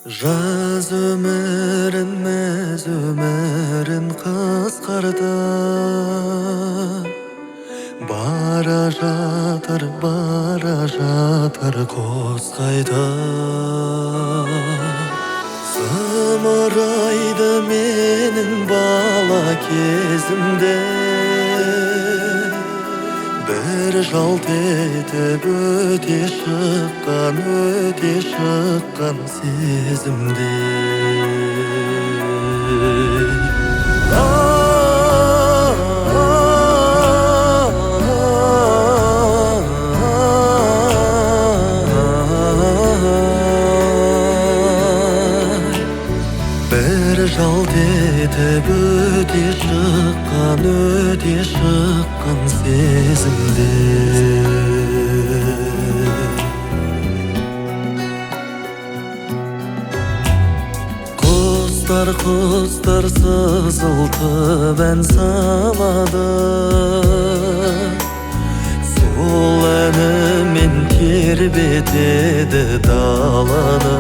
Жаз өмірін мәз өмірін қысқарта бара жатыр қос қайта. Зымырайды менің бала кезімде, бір жалт етіп өте шыққан сезімде. Bir жалт етіп өте шыққан сезімде. Құстар сызылтып ән салады, сол әнімен тербетеді даланы.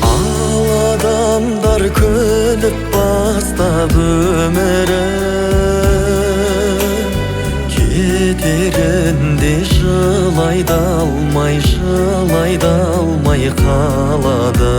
Адамдар күліп бастап өмірін, кетерінде жылай да алмай қалады.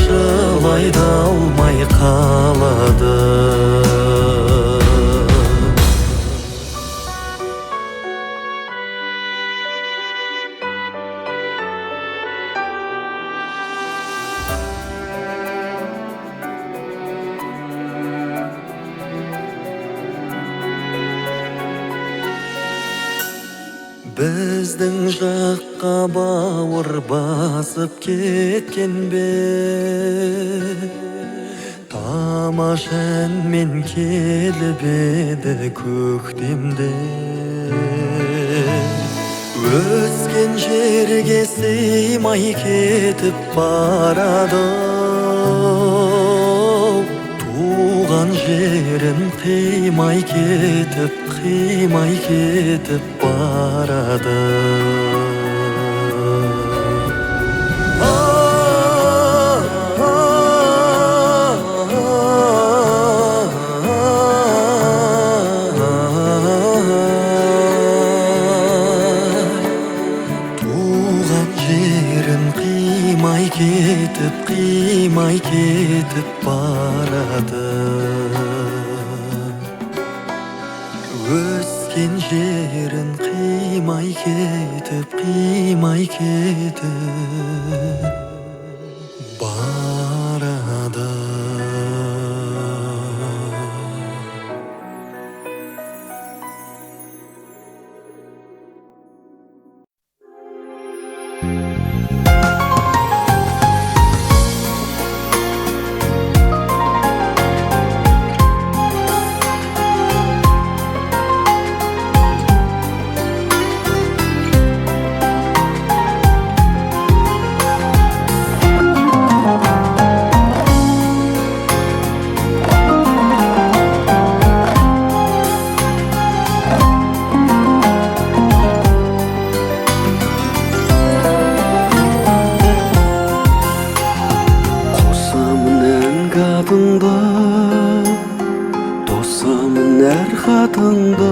Жылай да алмай қалады. Біздің жаққа бауыр басып кеткен бе, тамаш әнмен келіп еді көктемде. Өскен жерге сыймай кетіп барады, туған жерін қимай кетіп барады. Туған жерін қимай кетіп барады. Өскен жерін қимай кетіп барады. Тосамын әр хатыңды,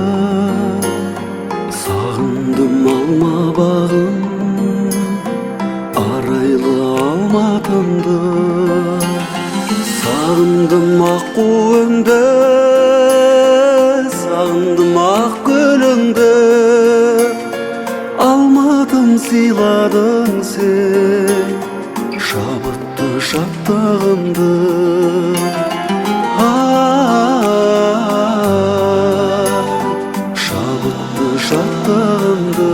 сағындым алма бағым, арайлы алматымды. Сағындым ақ қуыңды, сағындым ақ гүліңді, алматым сыйладың сен шабытты шаттығымды. Шабытты шаттығымды,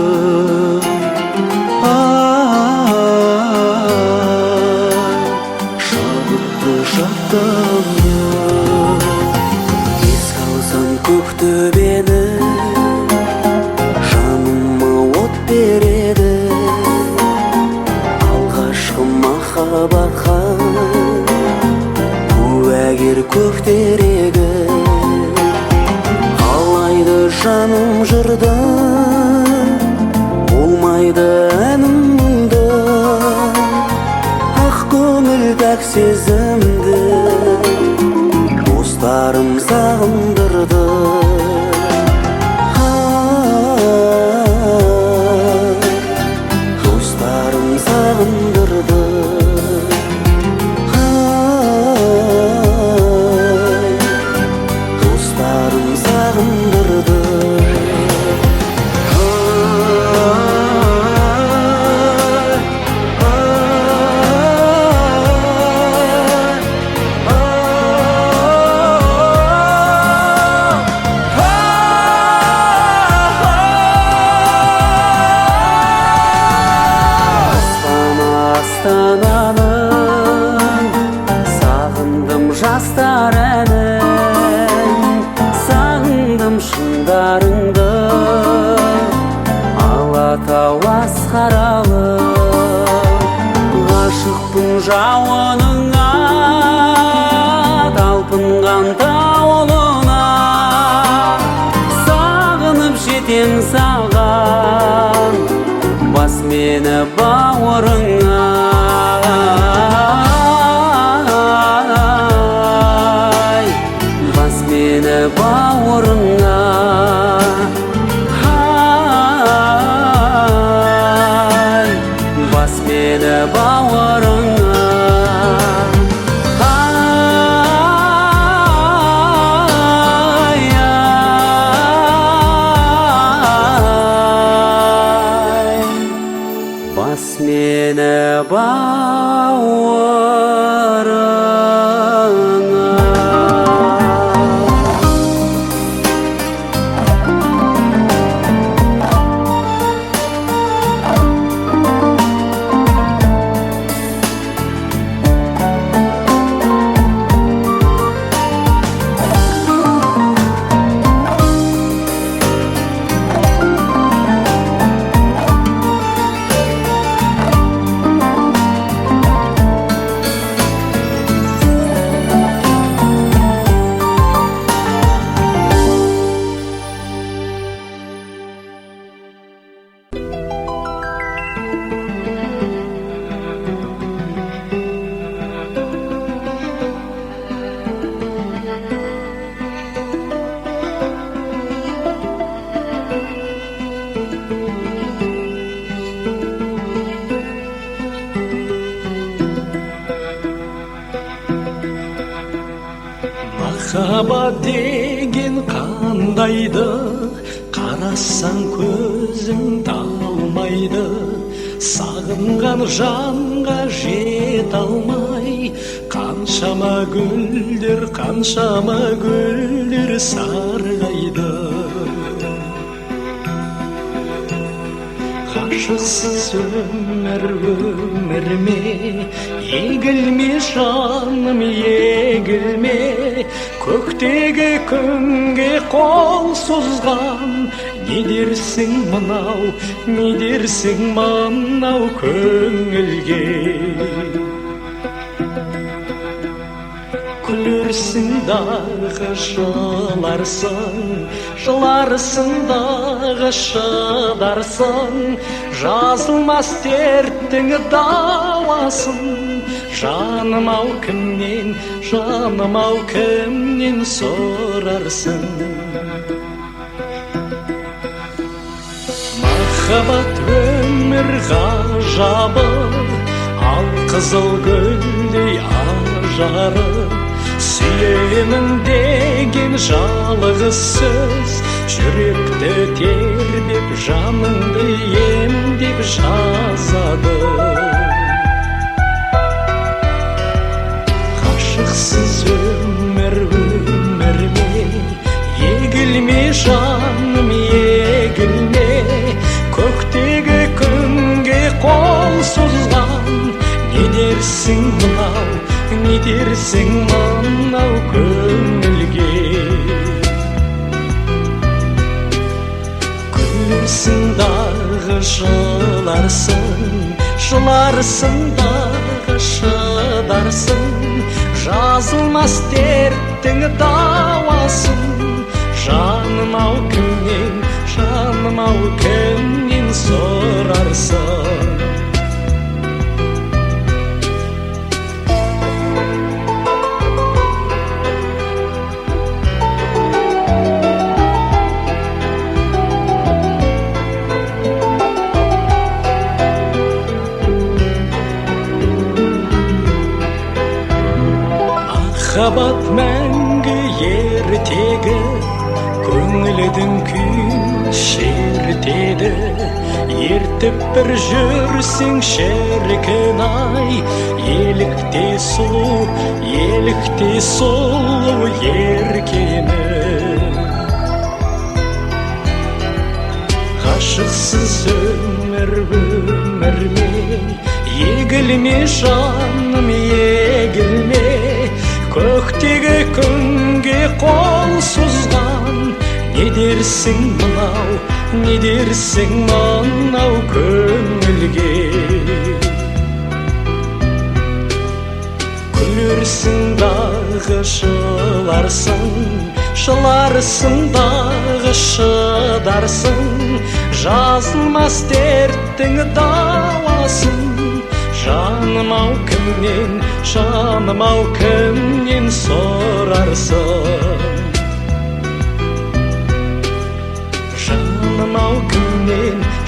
шабытты шаттығымды. Еске алсам көк төбені, жан көктерегі қалайды жаным жырда болмайды әнім мұңда ақ көңіл пәк сезімді достарым сағындырды достарым сағындырды достарым сағындырды Астананың сағындым жастар әнін сағындым шыңдарыңды Алатау асқаралы ғашықпын жауыныңа талпынған тауылына сағынып жетем саған бас мені бауырыңа бас мені бауырыңа бас мені бауырыңа бас мені бауырыңа Махаббат деген қандайды қарасаң көзің талмайды сағынған жанға жете алмай қаншама гүлдер сарғайды ғашықсыз өмір ме егілме жаным егілме көктегі күнге қол созған не дерсің мынау көңілге күлерсің дағы жыларсың дағы шыдарсың жазылмас дерттің дауасын жаным ау кімнен сорарсың махаббат өмір ғажабы ал қызыл гүлдей ажары сүйемін деген жалғыз сөз жүректі тербеп жаныңды емдеп жазады ғашықсыз өмір ме егілме жаным егілме көктегі күнге қол созған не дерсің мынау көңілге күлерсің дағы жыларсың дағы шыдарсың жазылмас дерттің дауасын. Жаным-ау кімнен сұрарсың? Махаббат мәңгі ертегі, көңілдің күйін шертеді. Ертіп бір жүрсең шіркін-ай, елікте сұлу еркені. Ғашықсыз өмір ме, егілме жаным, егілме. Көктегі күнге қол созған, не дерсің мынау көңілге? Күлерсің дағы жыларсың дағы шыдарсың. Жазылмас дерттің дауасын. Жаным-ау кімнен сұрарсың?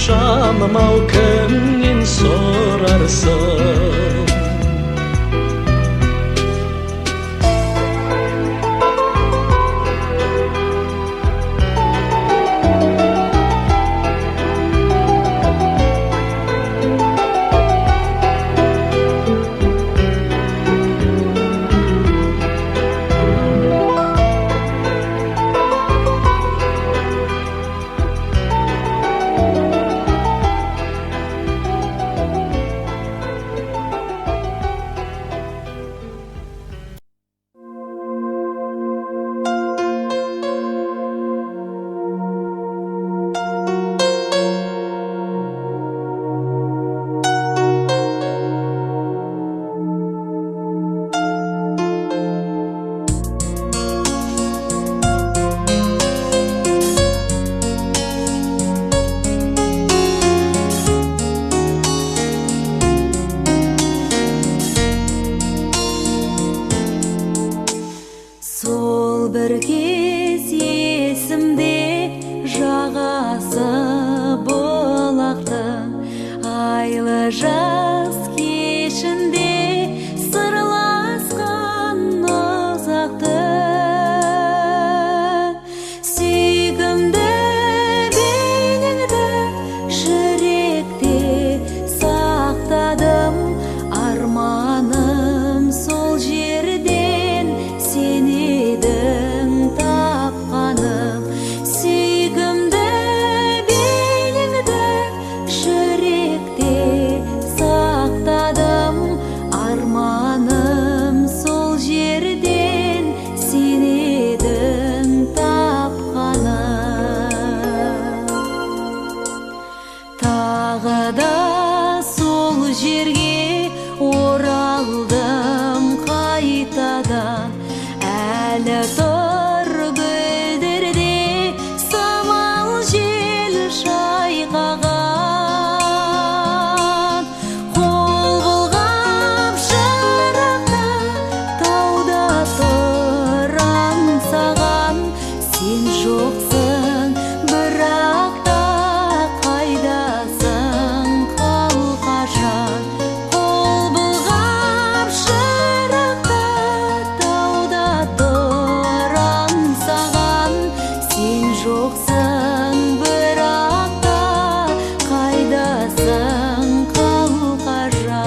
Жаным-ау кімнен сұрарсың? бір кез есімде жағасы бұлақтың айлы жаз кешінде сырласқан ұзақты сүйкімді бейнеңді жүректе сақтадым арманым сол жерден сен едің тапқаным сүйкімді бейнеңді жүректе сақтадым арманым сол жерден сен едің тапқаным тағы да сол жерге оралдым қайтадан әлі тұр гүлдерде самал жел шайқаған қол бұлғап шырақта тауда тұрам саған сен жоқсың бірақ та қайдасың қалқажан қол бұлғап шырақта тауда тұрам саған сен жоқсың бірақ та қайдасың қалқажан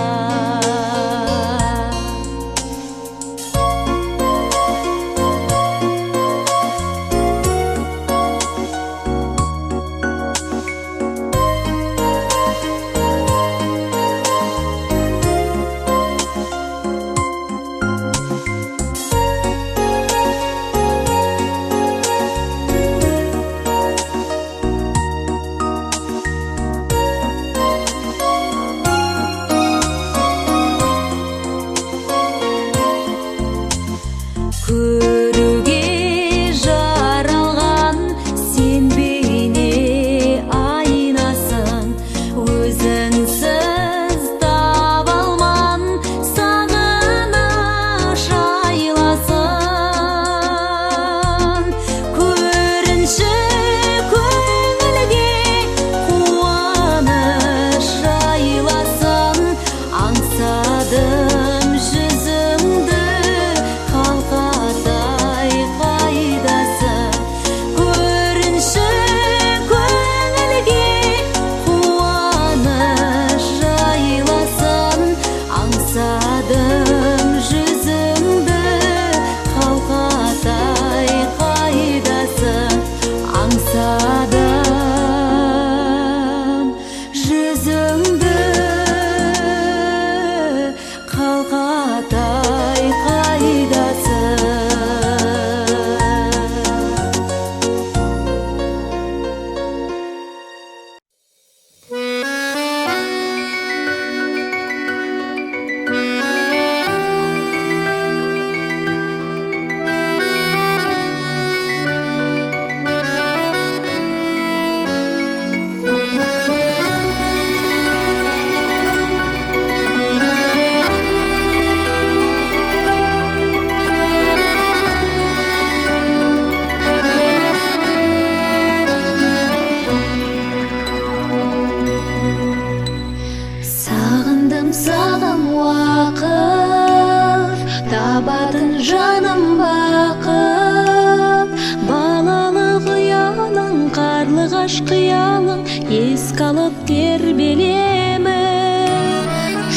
баш қиялың еске алып тербелемін.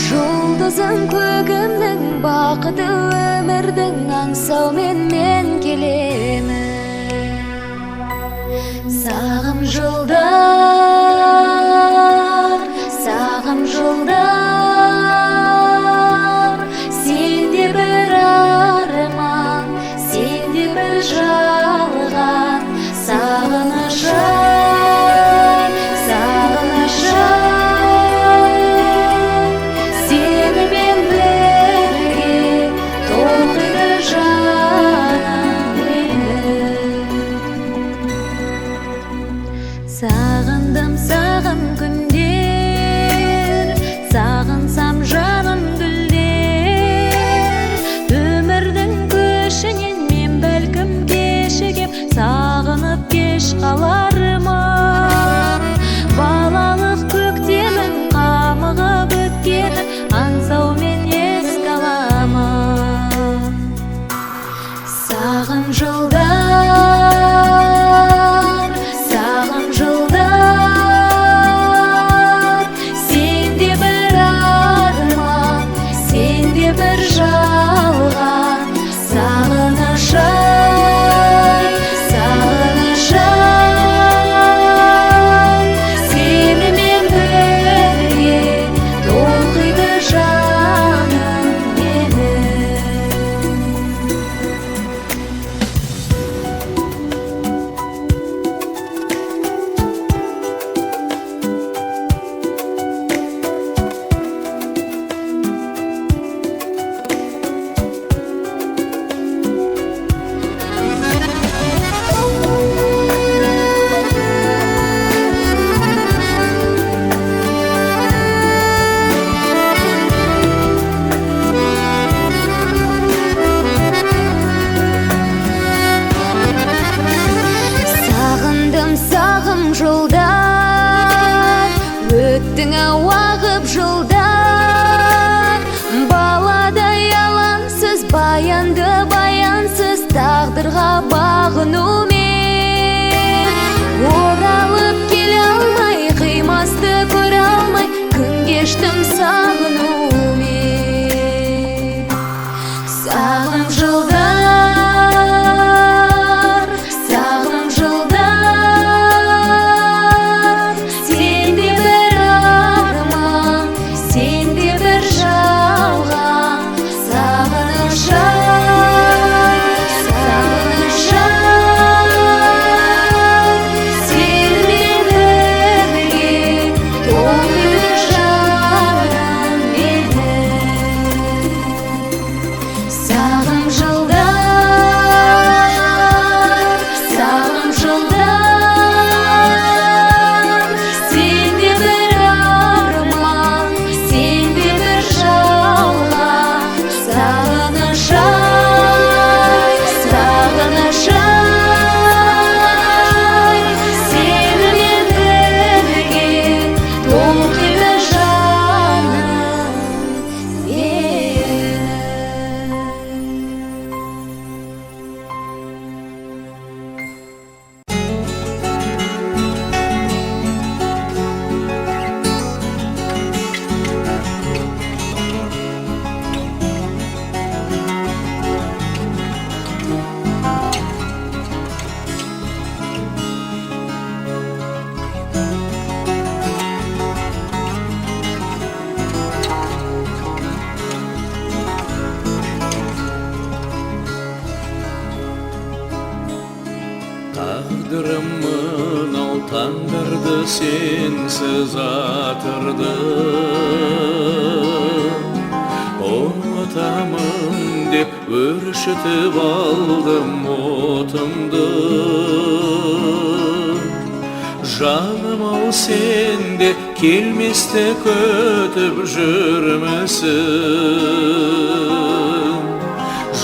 Жұлдызың көгімнің бақыты өмірдің аңсаумен мен келемін. Сағым жылдар, сағым жылдар, сенде бір арман, сенде бір жалған. Сағынышым, сағынышым, сенімен бірге толқиды жаным менің. Сағындым, сағым күндер, сағынсам жаным гүлдер. Өмірдің көшінен мен бәлкім кешігіп, сағынып кеш қаларыма. Балалық көктемім қамығып өткені аңсаумен еске алама. Сағым жылдар, сағым жылдар, сенде бір арман, сенде бір жалған. Сағынышым, сағынышым, сенімен бірге толқиды жаным менің. Сағындым, сағым жылдар, өттің уағып жылдар. Баладай алаңсыз, баянды баянсыз тағдырға бағынумен. Оралып келе алмай, қимасты көре алмай, күн кештім сағынумен. Сағым жылдар, сағым жылдар, сенде бір арман, сенде бір жалған. Сағынышым, сағынышым, сенімен бірге толқиды жаным менің. Сағым жылдар, сағым жылдар, сенде бір арман, сенде бір жалған. Сағынышым, сағынышым, сенімен бірге толқиды жаным менің. Тағдырым мынау таңдырды, сенсіз атырды. Ұмытамын деп өршітіп алдым отымды. Жаным-ау, сен де келместі күтіп жүрмісің?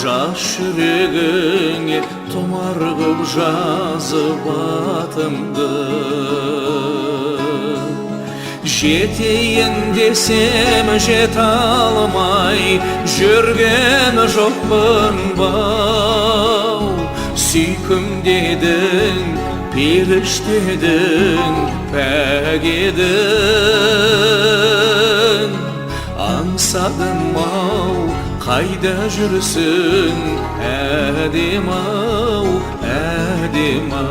Жас жүрегіңе тұмар қып жазып атымды. Жетейін десем жете алмай жүрген жоқпын бау. Сүйкім дедің періштедің пәк едің. Аңсадым-ау, қайда жүрсің, әдем-ау, әдем-ау.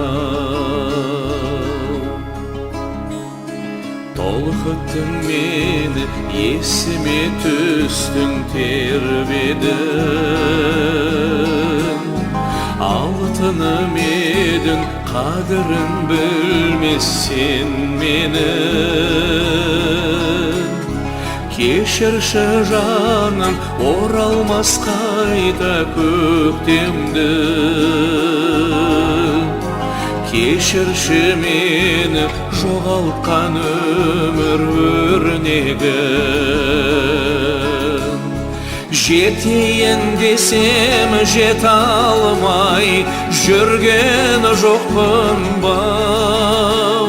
Толқыттың мені, есіме түстің, тербедің. Алтыным едің, қадірін білмес сен менің. Кешірші жаным, оралмас қайта көктемді. Кешірші мені, жоғалтқан өмір өрнегін. Жетейін десем жете алмай, жүрген жоқпын бау.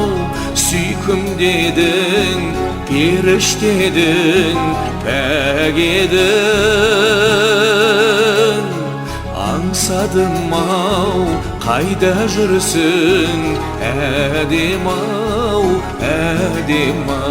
Сүйкім дедің, періштедің, пәк едің. Аңсадым-ау, қайда жүрсің, әдем-ау, әдем-ау.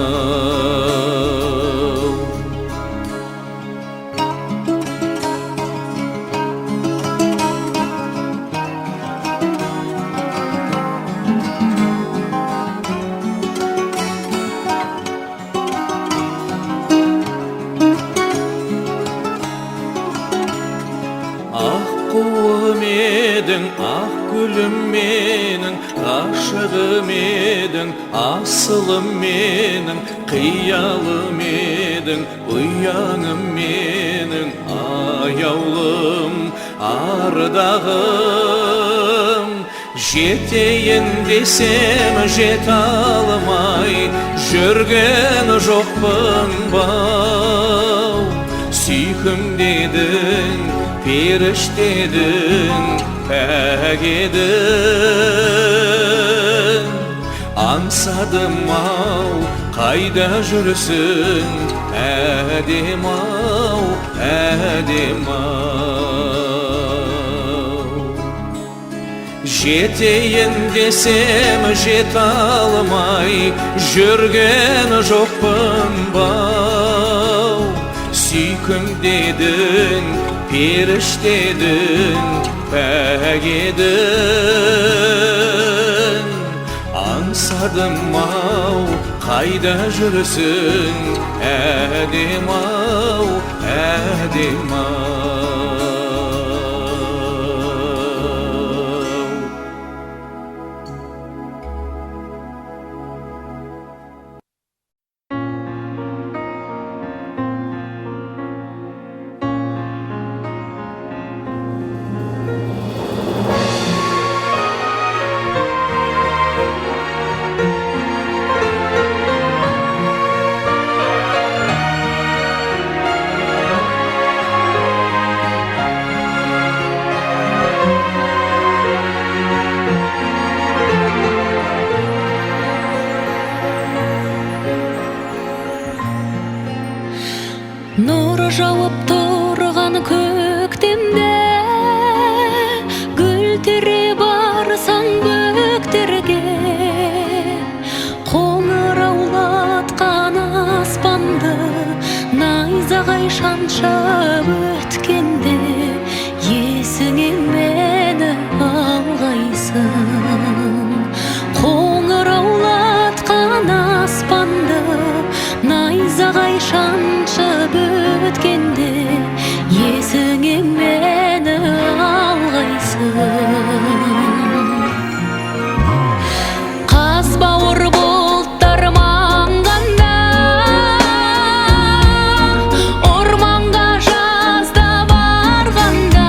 Аққуым едің, ақ гүлім менің, ғашығым едің, асылым менің, қиялым едің, ұяңым менің, аяулым, ардағым. Жетейін десем жете алмай, жүрген жоқпын бау. Сүйкім дедің, періштедің, пәк едің. Аңсадым-ау, қайда жүрсің, әдем-ау, әдем-ау. Жетейін десем жете алмай, жүрген жоқпын бау. Сүйкім дедің, періштедің, пәк едің. Аңсадым-ау, қайда жүрсің, әдем-ау, әдем-ау. Нұр жауып тұрған көктемде, гүл тере барсаң бөктерге, қоңыраулатқан аспанды найзағай шаншып өткенде, есіңе мені алғайсың. Қоңыраулатқан аспанды найзағай шаншып өткенде, есіңе мені алғайсың. Қаз бауыр бұлттар маңғанда, орманға жазда барғанда,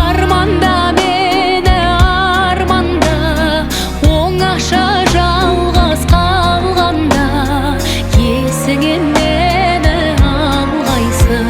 арманда мені арманда, оңаша жалғыз қалғанда, есіңе мені алғайсың.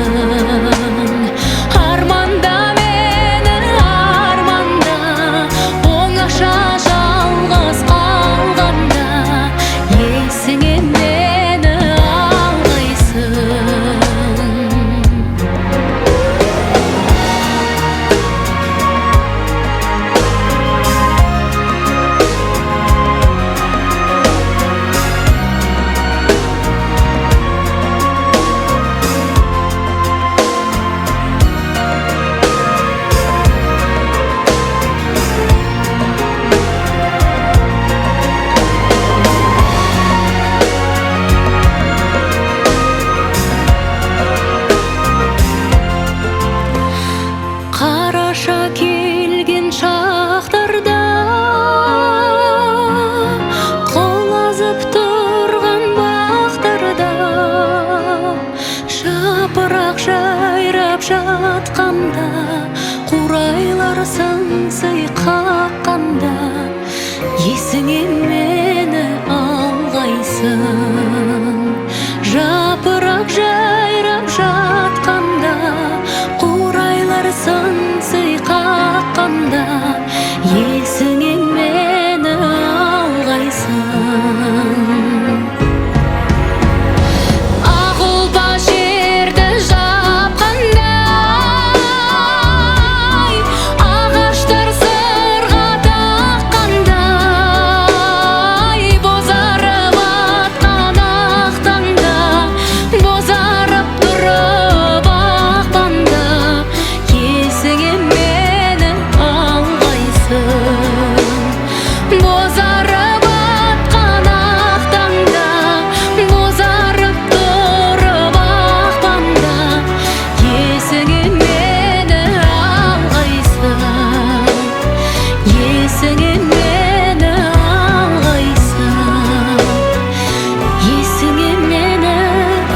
есіңе мені алғайсың. Жапырақ жайрап жатқанда, қурайлар сыңсый қаққанда, есіңе мені алғайсың. Ақ ұлпа жерді жапқандай, ағаштар сырға таққандай, бозарып атқан ақ таңда, бозарып тұрып ақпанда, есіңе мені алғайсың. Бозарып атқан ақ таңда, бозарып тұрып ақпанда, есіңе мені алғайсың. Есіңе мені алғайсың. Есіңе мені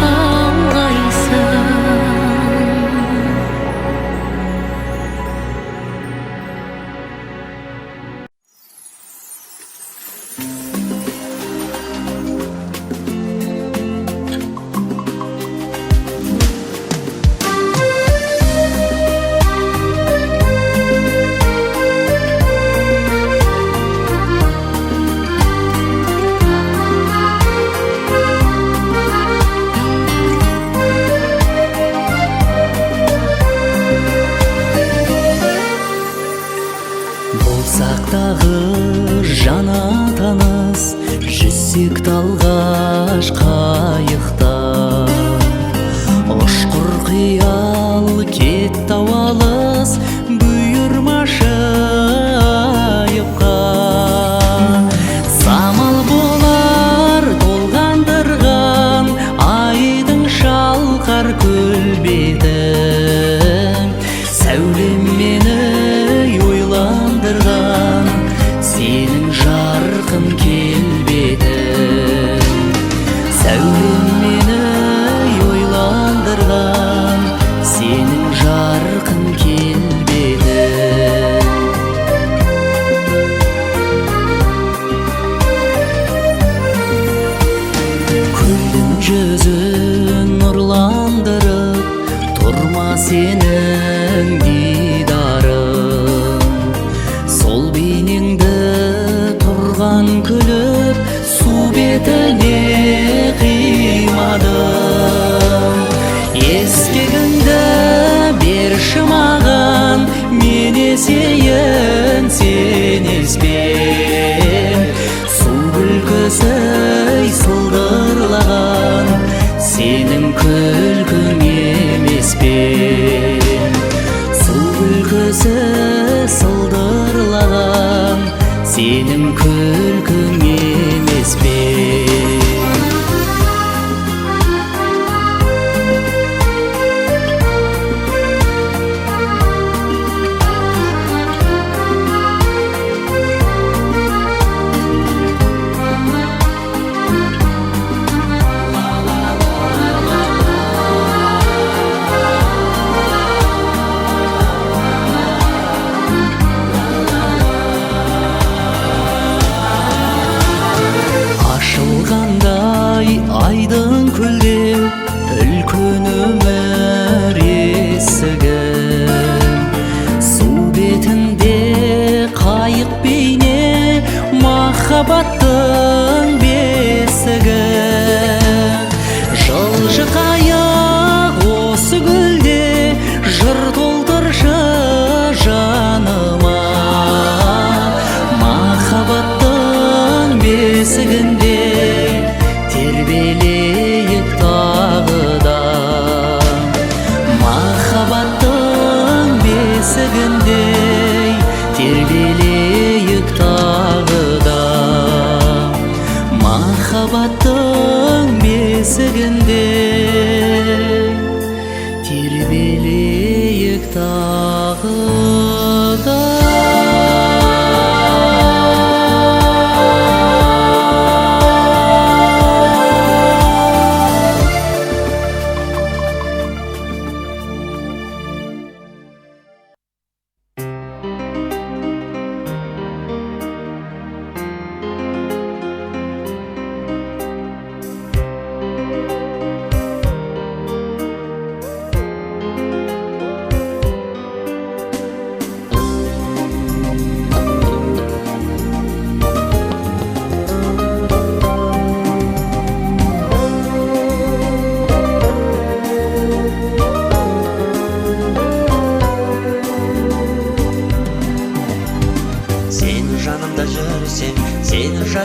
алғайсың. Болсақ дағы жана таныс, жүзсек талғаш қайықта. Ұшқыр қиял кетті ау алыс, бұйырмашы айыпқа. Самал болар толғандырған, айдың шалқар көлбетін. Сәулем мені ойландырған, сенің жарқын келбетің. Сәулем мені ойландырған, сенің жарқын келбетің. Көлдің жүзін нұрландырып, тұрма сенің дидарың. Сол бейнеңді тұрған күліп, су бетіне қимадым. Ескегіңді берші маған, мен есейін сен еспен. Су күлкісі сылдырлаған, сенің күлкің емес пе? Су күлкісі сылдырлаған, сенің күлкің емес пе? Ашылғандай айдың көлдеу, үлкен өмір есігі. Су бетінде қайық бейне, махаббаттың бесігі. Жылжы қайық осы көлде, жыр толтыршы жаныма. Махаббаттың бесігінде тербелейік тағы да. Махаббаттың бесігінде тербелейік тағы да. Махаббаттың бесігінде тербелейік тағы да.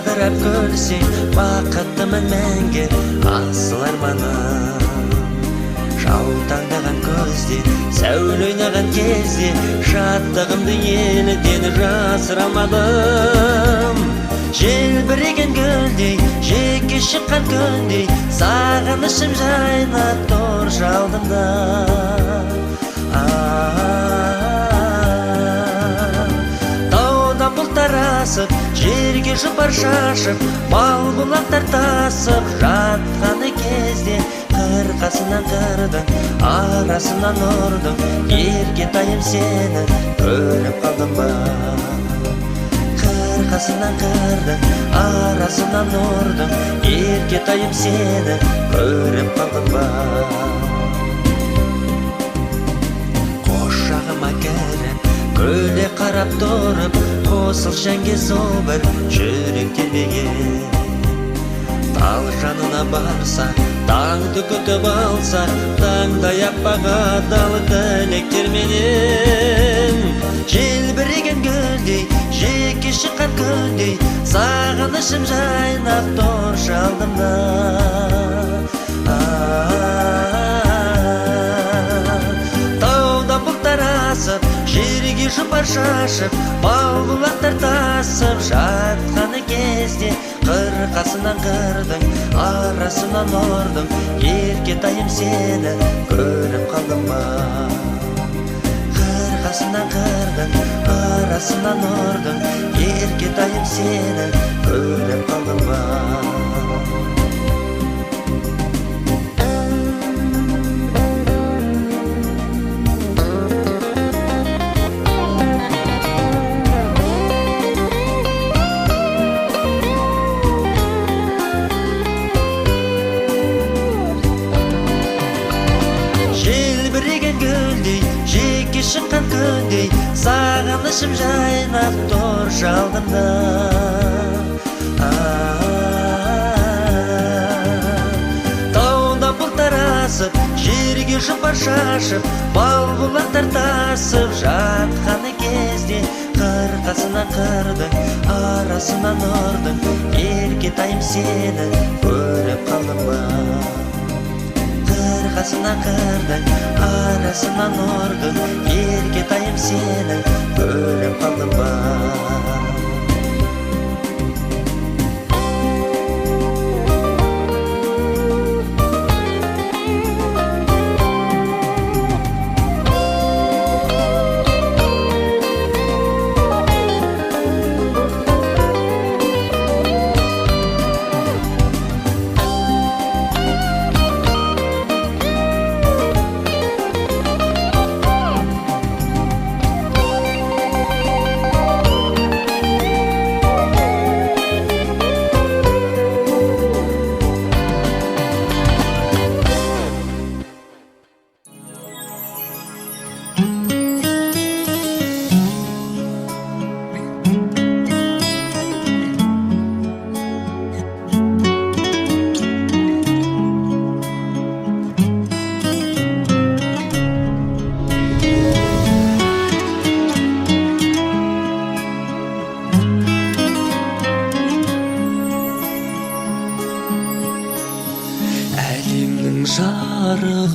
жадырап күлсең, бақыттымын мәңгі асыл арманым. Жаутаңдаған көзде, сәуле ойнаған кезде, шаттығымды елден жасырамадым. Желбіреген гүлдей, жеке шыққан күндей, сағынышым жайнап тұр жалдымда. Таудан бұлттар асып, жерге жұпар шашып, мал бұлақтар тасып жатқаны кезде, қырқасынан қырдың, арасынан ұрдың, еркетайым сені көріп қалдым ба. Қырқасынан қырдың, арасынан ұрдың, еркетайым сені көріп қалдым ба. Қошағыма кіріп, көле қарап тұрып, қосыл жәнге сол бір жүрек тербеген. Тал жанына барса, таңды күтіп алса, таңдай аппақ адал тілектерменен. Желбіреген гүлдей, жеке шыққан күндей, сағынышым жайнап тұр жалдымда. Таудан бұлттар асып, жерге жұпар шашып, мал бұлақтар тасып жатқаны кезде, қырқасынан қырдың, арасынан ұрдың, еркетайым сені көріп қалдым ба. Қырқасынан қырдың, арасынан ұрдың, еркетайым сені көріп қалдым ба. Желбіреген гүлдей, жеке шыққан күндей, сағынышым жайнап тұр жалдымда. Таудан бұлттар асып, жерге жұпар шашып, мал бұлақтар тасып жатқаны кезде, қырқасынан қырдың, арасынан ұрдың, еркетайым сені көріп қалдым ба. Қырқасынан қырдың, арасынан ұрдың, еркетайым сені көріп қалдым ба.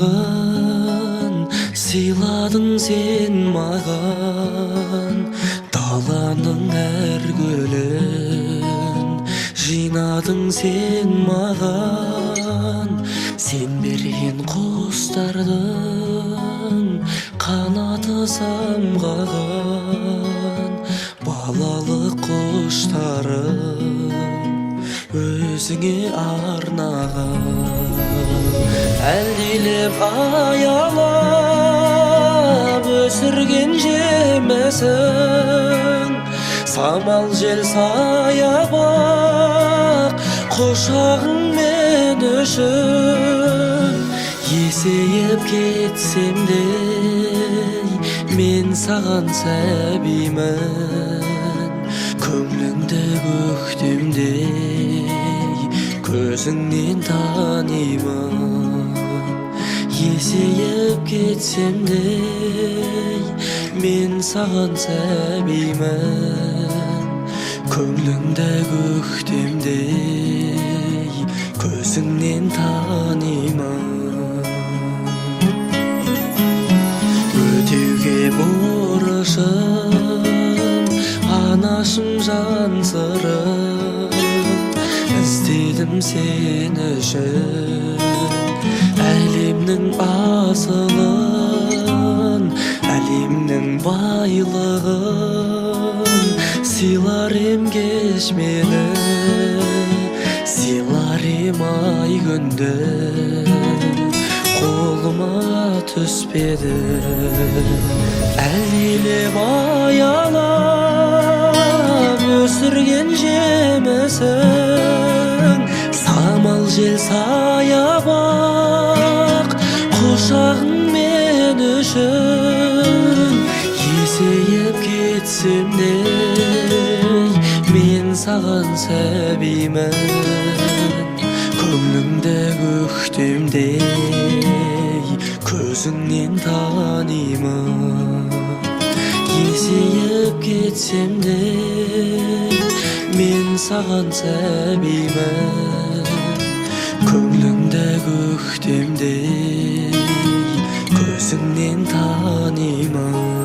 жарығын сыйладың сен маған, даланың әр гүлін жинадың сен маған. Сен берген құстардың қанаты самғаған, балалық құштарым өзіңе арнаған. Әлдилеп аялап өсірген жемісің, самал жел саябақ құшағың мен үшін. Есейіп кетсем де мен саған сәбимін, көңліңді көктемдей көзіңнен танимын. Есейіп кетсем де мен саған сәбимін, көңліңді көктемдей көзіңнен танимын өтеуге борышым анашым жан сырым іздедім сен үшін әлемнің асылын әлемнің байлығын сыйлар ем кеш мені сыйлар ем ай күнді қолыма түспеді әлдилеп аялап өсірген жемісің самал жел саябақ құшағың мен үшін есейіп кетсем де мен саған сәбимін көңліңді көктемдей көзіңнен танимын есейіп кетсем де мен саған сәбимін көңліңді көктемдей көзіңнен танимын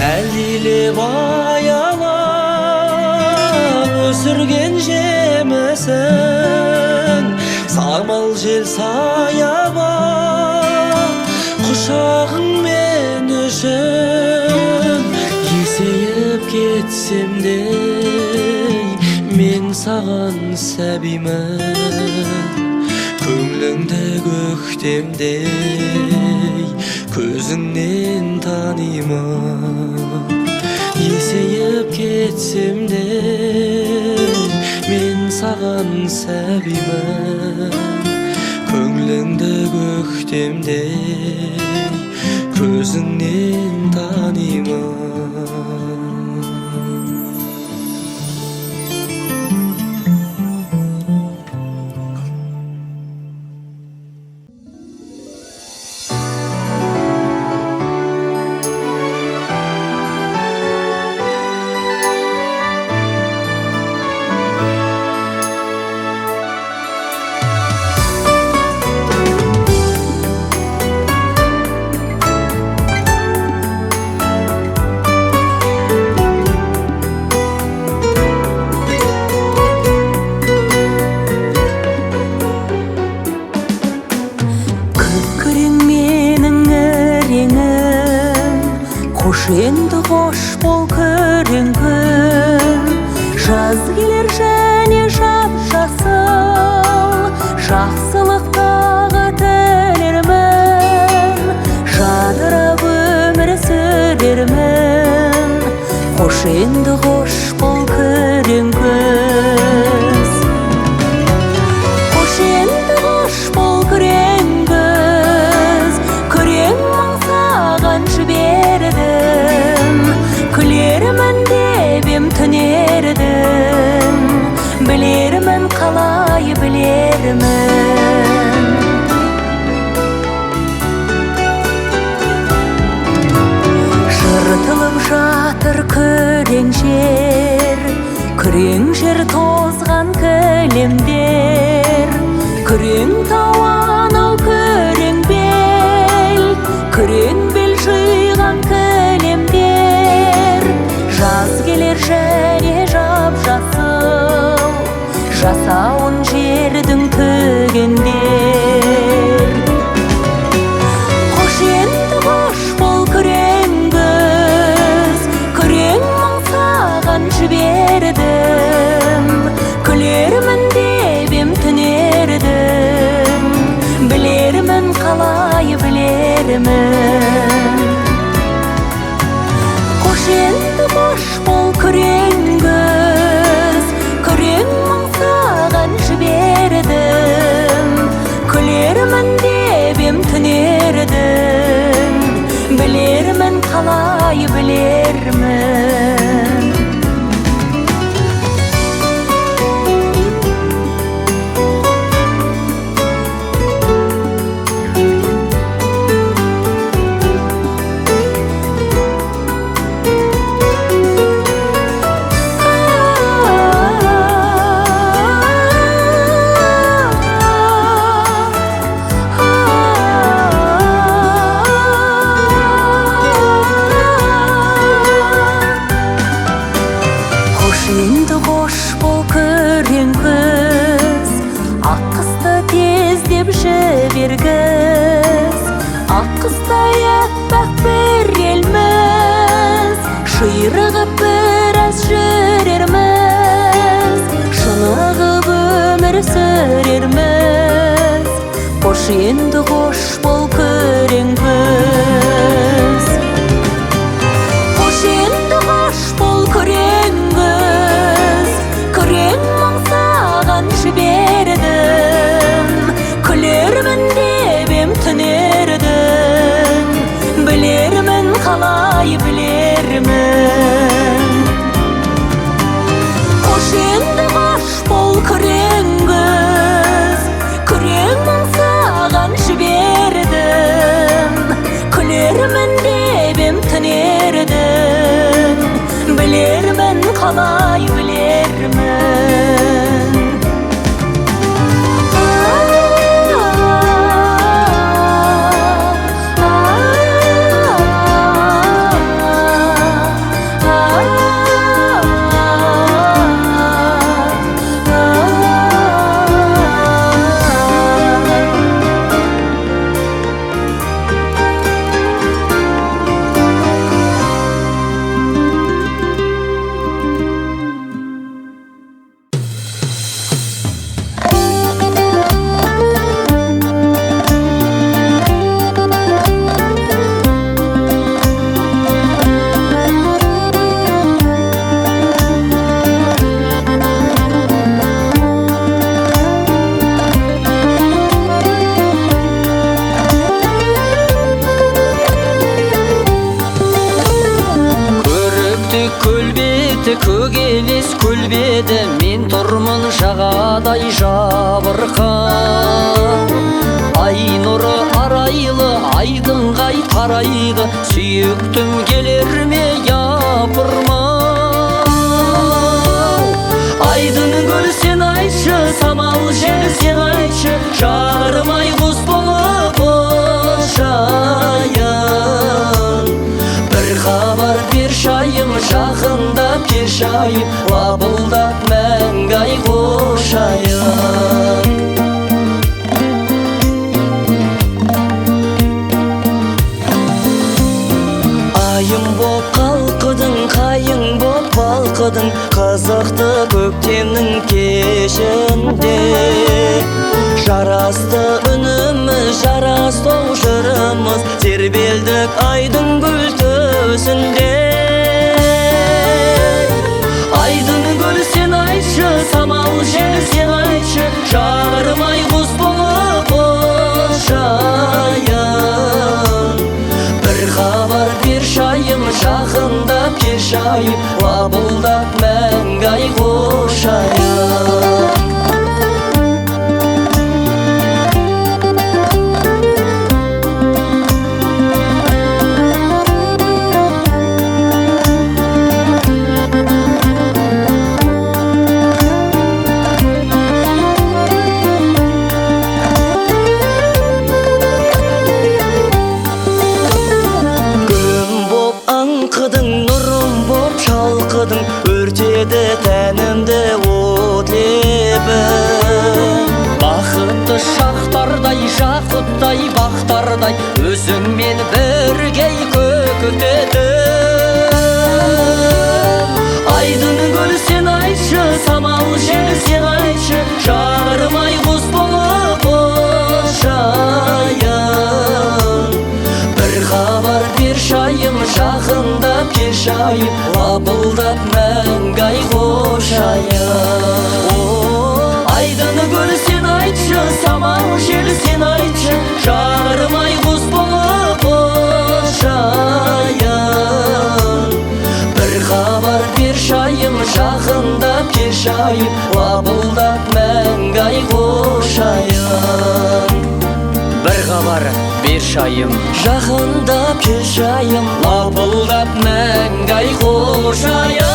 әлдилеп аялап өсірген жемісің самал жел саябақ құшағың мен үшін есейіп кетсем де мен саған сәбимін көңліңді көктемдей көзіңнен танимын есейіп кетсем де мен саған сәбимін көңліңді көктемдей көзіңнен танимын Енді қош бол көрінген жаз келер және жап-жасыл жақсылықтағы тілермін жадырап өмір сүрермін қош енді қош бол көрінгіз қош енді қош бол көрінгіз көрең мың саған жібердім күлермін деп ем түнердім білермін қалай білермін жыртылып жатыр күрең жер тозған кілемдер күрең тау анау күрең бел жиған кілемдер жаз келер және жап-жасыл жасауын жердің төгендер қош енді қош бол күреңгіз күрең мың саған жібердім күлермін деп ем түнердім білермін қалай білермін қош енді қош бол күреңгіз күрең мың саған жібердім tünerdim. Bilermen kalay bilermen. Endi hoş bol kören kız, Akkızda tezdep жібергіз. Akkızda yappak bir elmez, Şıyrығып biraz жүрерміз, Şınығып ömür sürermіз. Hoş endi hoş bol kören kız. Hoş endi hoş bol kören berdim, külermen debem tünerdim. Bilermen kalay bilermen. Hoş endi hoş bol kören kız, küreğimin sağan jiberdim. Külermen debem tünerdim. Bilermen kalay bilermen. Көгелес көлбеді мен тұрмын жағадай жабырқан. Ай нұры арайлы айдынғай тарайды, сүйіктім келер ме япырман. Айдын көл сен айтшы, самал жел сен айтшы, жарымай құс болып ұшайын. Bir xabar berşayım, жақындап келшайым, лапылдап мәңгай қошайым. Айым боп қалқыдың, қайың боп балқыдың, қызықты көктемнің кешінде. Жарасты үніміз, жарасты жырымыз, тербелдік айдың гүл төсінде. Айдын көл сен айтшы, самал жел сен айтшы, жарымай құс болып ұшайын. Bir xabar berşayım, жақындап келшайым, лапылдап мәңгай қошайым. Өртеді тәнімді от лебі. Бақытты шақтардай, жақұттай, бақтардай, өзіңмен бірге көкітедім. Айдын көл сен айтшы, самал жел сен айтшы, жарымай құс болып ұшайын. Bir xabar berşayım, жақындап келшайым, лапылдап мәңгай қошайым. Айдын көл сен айтшы, самал жел сен айтшы, жарымай жайып лапылдап мәңгі ай қошайын Bir qabar bir şayım жақындап кел жайым лапылдап мәңгі ай қошайын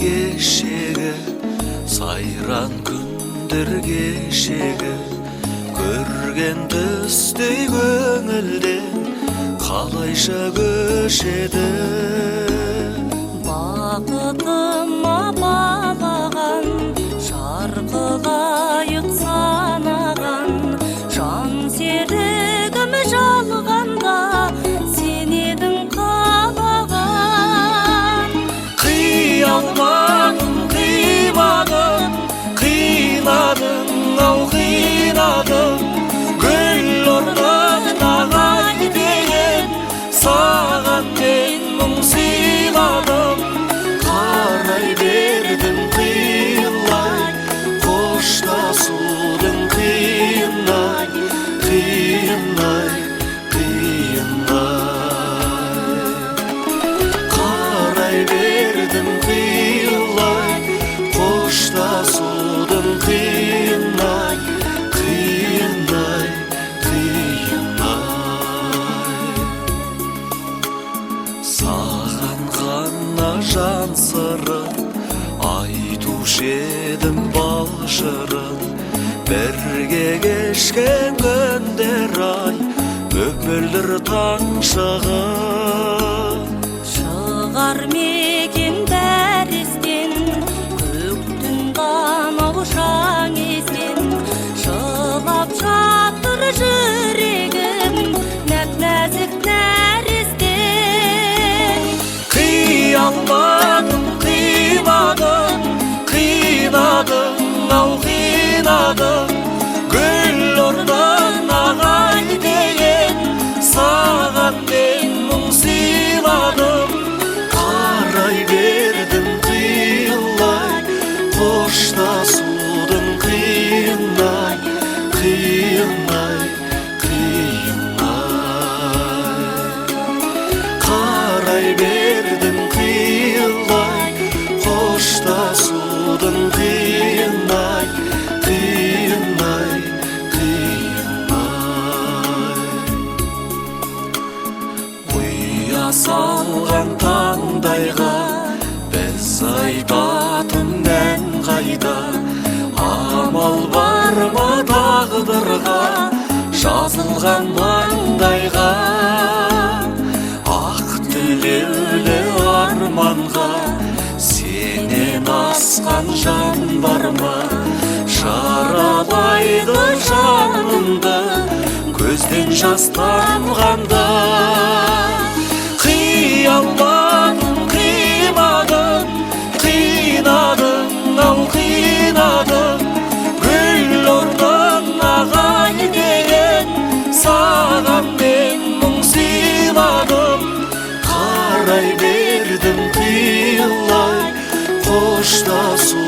кешегі сайран күндер кешегі көрген түстей көңілден қалайша көшеді бақытыма балаған шарқылайық санаған жан серігім жалғанда сен едің қалаған қиялмадым қимадым қинадың ау қинадың гүл орнына қайтейін саған мен мұң сыйладым қарай айтушы едім бал шырын бірге кешкен күндер ай өпмелдір таң шығын шығар мекен бәрістен көктің қанау шаң езден жылап жатыр жүрегім нәп-нәзік нәрестен қия алмадым қимадым қинадым ау қинадым гүл орнын ағай деген саған мен мұң сыйладым қарай бердім қиылай қоштасудың қиынай қиынай қиынай қарай бердім қиылай қоштасудың қиынай қиынай қиынай ұя салған таңдайға біз айтатын ән қайда амал бар ма тағдырға жазылған маңдайға ақ тілеулі арманға сенен асқан жан бар ма жаралайды жанымды көзден жас тамғанда қия алмадым қимадым қинадым ау қинадым гүл орнын ағай деген саған мен мұң сыйладым қарай бердім қиылай қоштасу